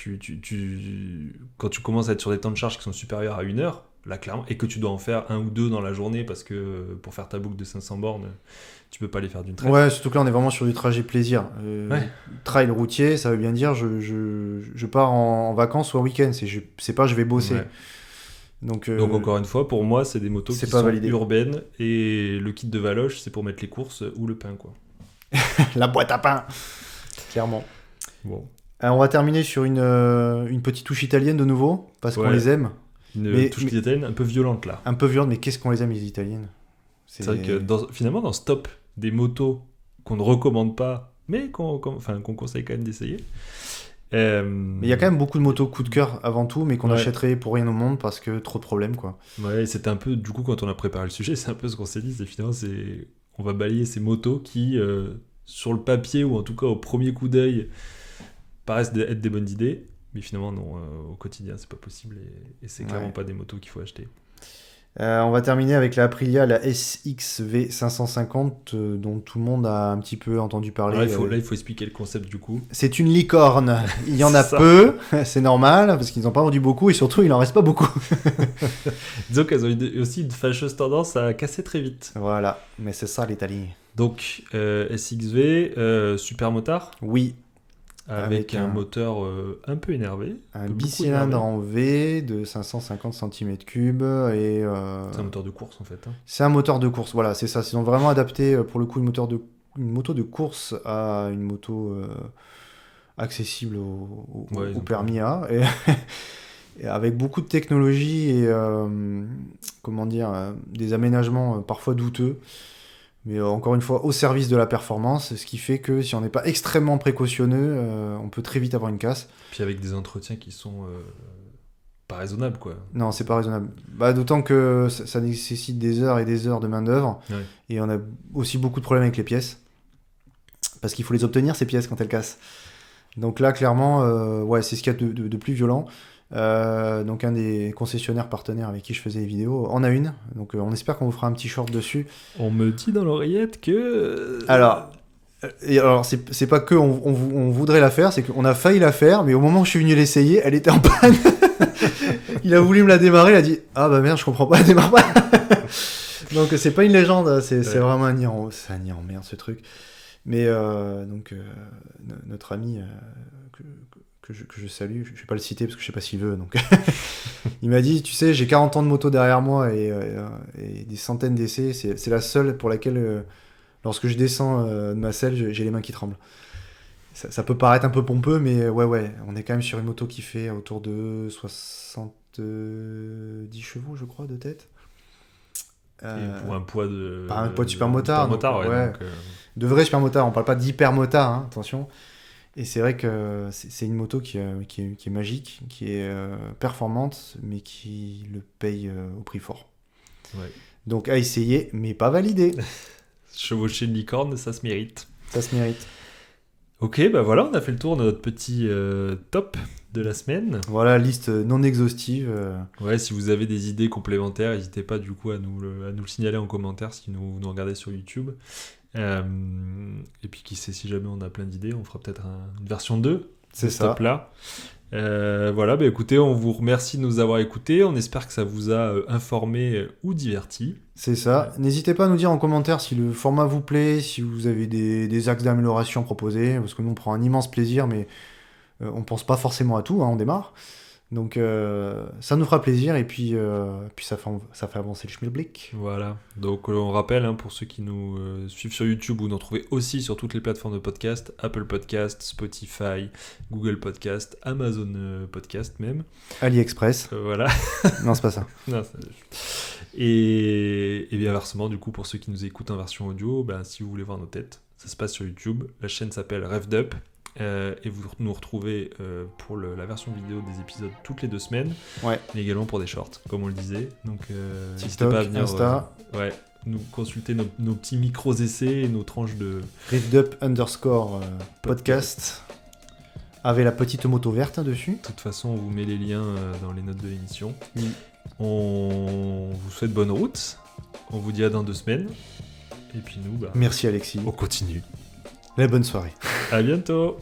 quand tu commences à être sur des temps de charge qui sont supérieurs à 1 heure, là clairement, et que tu dois en faire 1 ou 2 dans la journée parce que pour faire ta boucle de 500 bornes, tu peux pas les faire d'une traite. Ouais, surtout que là on est vraiment sur du trajet plaisir. Ouais. Trail routier, ça veut bien dire je pars en vacances ou en week-end, c'est pas je vais bosser. Ouais. Donc encore une fois, pour moi, c'est des motos qui pas sont validé. Urbaines, et le kit de Valoche, c'est pour mettre les courses ou le pain, quoi. La boîte à pain, clairement. Bon. On va terminer sur une petite touche italienne de nouveau, parce qu'on les aime. Une touche italienne un peu violente, là. Un peu violente, mais qu'est-ce qu'on les aime, les italiennes. C'est vrai que finalement, dans ce top des motos qu'on ne recommande pas, mais qu'on conseille quand même d'essayer. Mais il y a quand même beaucoup de motos coup de cœur avant tout, mais qu'on achèterait pour rien au monde parce que trop de problèmes, quoi. Ouais, c'était un peu, du coup, quand on a préparé le sujet, c'est un peu ce qu'on s'est dit, finalement, on va balayer ces motos qui, sur le papier, ou en tout cas au premier coup d'œil, paraissent être des bonnes idées, mais finalement, non, au quotidien, c'est pas possible, et c'est clairement pas des motos qu'il faut acheter. On va terminer avec la Aprilia, la SXV 550, dont tout le monde a un petit peu entendu parler. Alors là, il faut expliquer le concept du coup. C'est une licorne. Il y en a peu, c'est normal, parce qu'ils n'ont pas vendu beaucoup, et surtout, il n'en reste pas beaucoup. Disons qu'elles ont aussi une fâcheuse tendance à casser très vite. Voilà, mais c'est ça l'Italie. Donc, SXV, super motard. Oui. Avec un moteur un peu énervé. Un bicylindre en V de 550 cm3. Et, c'est un moteur de course en fait. Hein. C'est un moteur de course, voilà, c'est ça. Ils ont vraiment adapté pour le coup une moto de course à une moto accessible au permis A. Et avec beaucoup de technologie et comment dire, des aménagements parfois douteux. Mais encore une fois, au service de la performance, ce qui fait que si on n'est pas extrêmement précautionneux, on peut très vite avoir une casse. Puis avec des entretiens qui sont pas raisonnables, quoi. Non, c'est pas raisonnable. D'autant que ça nécessite des heures et des heures de main-d'œuvre. Ouais. Et on a aussi beaucoup de problèmes avec les pièces. Parce qu'il faut les obtenir, ces pièces, quand elles cassent. Donc là, clairement, c'est ce qu'il y a de plus violent. Donc un des concessionnaires partenaires avec qui je faisais les vidéos en a une, donc on espère qu'on vous fera un petit short dessus. On me dit dans l'oreillette que alors c'est pas que on voudrait la faire, c'est qu'on a failli la faire, mais au moment où je suis venu l'essayer, elle était en panne. Il a voulu me la démarrer, il a dit ah bah merde, je comprends pas, elle démarre pas. Donc c'est pas une légende, c'est vraiment un nid en merde ce truc. Mais donc notre ami que je salue, je vais pas le citer parce que je sais pas s'il veut, donc il m'a dit, tu sais, j'ai 40 ans de moto derrière moi et des centaines d'essais, c'est la seule pour laquelle lorsque je descends de ma selle, j'ai les mains qui tremblent. Ça peut paraître un peu pompeux, mais ouais, on est quand même sur une moto qui fait autour de 70 chevaux, je crois, de tête. Et pour un poids de... un poids de supermotard. Donc, de vrai supermotard, on parle pas d'hypermotard, hein, attention. Et c'est vrai que c'est une moto qui est magique, qui est performante, mais qui le paye au prix fort. Ouais. Donc à essayer, mais pas validé. Chevaucher une licorne, ça se mérite. Ça se mérite. Ok, voilà, on a fait le tour de notre petit top de la semaine. Voilà, liste non exhaustive. Ouais, si vous avez des idées complémentaires, n'hésitez pas du coup à nous le signaler en commentaire si nous regardez sur YouTube. Et puis qui sait, si jamais on a plein d'idées, on fera peut-être une version 2 de ce top-là. Voilà, bah écoutez, on vous remercie de nous avoir écoutés. On espère que ça vous a informé ou diverti. C'est ça. N'hésitez pas à nous dire en commentaire si le format vous plaît, si vous avez des axes d'amélioration proposés, parce que nous on prend un immense plaisir, mais on pense pas forcément à tout, hein, on démarre. Donc ça nous fera plaisir et puis ça fait avancer le schmilblick. Voilà, donc on rappelle, hein, pour ceux qui nous suivent sur YouTube, vous nous retrouvez aussi sur toutes les plateformes de podcast, Apple Podcast, Spotify, Google Podcast, Amazon Podcast même. AliExpress. Voilà. Non, c'est pas ça. Non, et bien inversement, du coup, pour ceux qui nous écoutent en version audio, ben, si vous voulez voir nos têtes, ça se passe sur YouTube. La chaîne s'appelle RevDup. Et vous nous retrouvez pour la version vidéo des épisodes toutes les 2 semaines, Ouais. mais également pour des shorts, comme on le disait. Donc n'hésitez TikTok, pas à venir Insta. nous consulter nos petits micros essais et nos tranches de... RevDup_podcast. Avec la petite moto verte dessus. De toute façon, on vous met les liens dans les notes de l'émission. Oui. On vous souhaite bonne route. On vous dit à dans 2 semaines. Et puis nous, Merci Alexis. on continue. La bonne soirée. À bientôt.